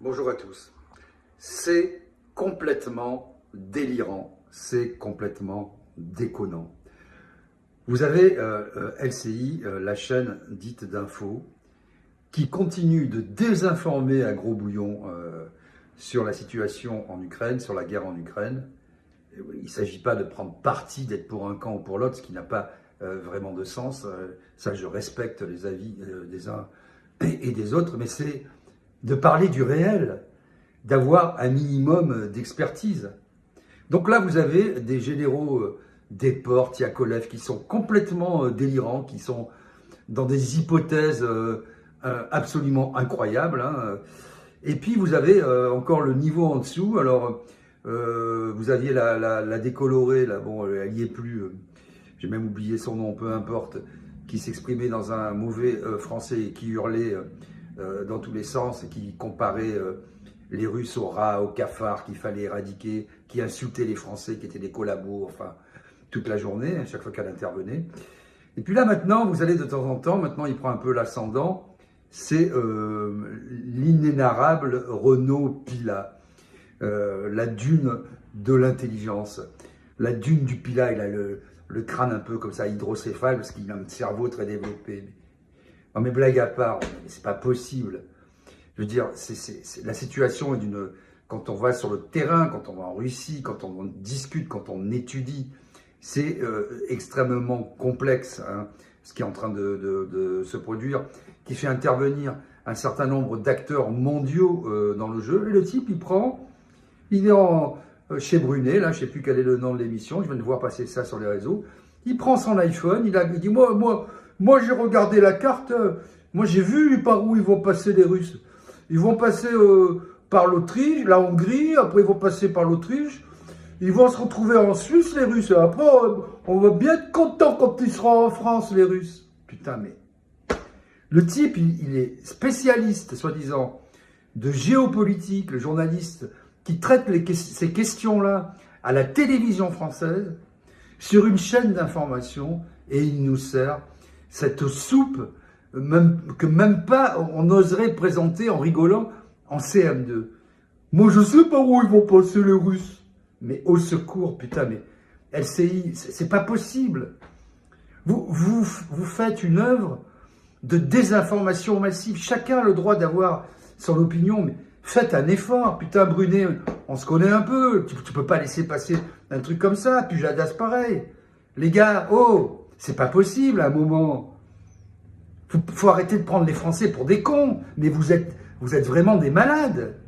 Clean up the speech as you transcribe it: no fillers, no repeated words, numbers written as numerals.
Bonjour à tous. C'est complètement délirant, c'est complètement déconnant. Vous avez LCI, la chaîne dite d'info, qui continue de désinformer à gros bouillon sur la situation en Ukraine, sur la guerre en Ukraine. Il ne s'agit pas de prendre parti, d'être pour un camp ou pour l'autre, ce qui n'a pas vraiment de sens. Ça, je respecte les avis des uns et des autres, mais c'est de parler du réel, d'avoir un minimum d'expertise. Donc là, vous avez des généraux Desportes, Yakolev, qui sont complètement délirants, qui sont dans des hypothèses absolument incroyables. Hein. Et puis, vous avez encore le niveau en dessous. Alors, vous aviez la décolorée, là, bon, elle n'y est plus, j'ai même oublié son nom, peu importe, qui s'exprimait dans un mauvais français et qui hurlait dans tous les sens et qui comparait les Russes aux rats, aux cafards qu'il fallait éradiquer, qui insultait les Français qui étaient des collabos, enfin, toute la journée, à chaque fois qu'elle intervenait. Et puis là, maintenant, vous allez de temps en temps, maintenant il prend un peu l'ascendant, c'est l'inénarrable Renaud Pila, la dune de l'intelligence. La dune du Pila, il a le crâne un peu comme ça, hydrocéphale, parce qu'il a un cerveau très développé. Non mais blague à part, c'est pas possible. Je veux dire, la situation est d'une... Quand on va sur le terrain, quand on va en Russie, quand on discute, quand on étudie, c'est extrêmement complexe, hein, ce qui est en train de se produire, qui fait intervenir un certain nombre d'acteurs mondiaux dans le jeu. Et le type, il est chez Brunet, là, je ne sais plus quel est le nom de l'émission, je viens de voir passer ça sur les réseaux. Il prend son iPhone, il dit, moi j'ai regardé la carte, moi j'ai vu par où ils vont passer les Russes. Ils vont passer par l'Autriche, la Hongrie, après ils vont passer par l'Autriche, ils vont se retrouver en Suisse les Russes, et après on va bien être content quand ils seront en France les Russes. Putain mais... Le type, il est spécialiste, soi-disant, de géopolitique, le journaliste qui traite ces questions-là à la télévision française, sur une chaîne d'information, et il nous sert cette soupe que même pas on oserait présenter en rigolant en CM2. Moi, je sais pas où ils vont passer les Russes. Mais au secours, putain, mais LCI, c'est pas possible. Vous faites une œuvre de désinformation massive. Chacun a le droit d'avoir son opinion, mais faites un effort. Putain, Brunet, on se connaît un peu. Tu peux pas laisser passer un truc comme ça. Pujadas, pareil. Les gars, oh, c'est pas possible à un moment. Faut arrêter de prendre les Français pour des cons. Mais vous êtes vraiment des malades.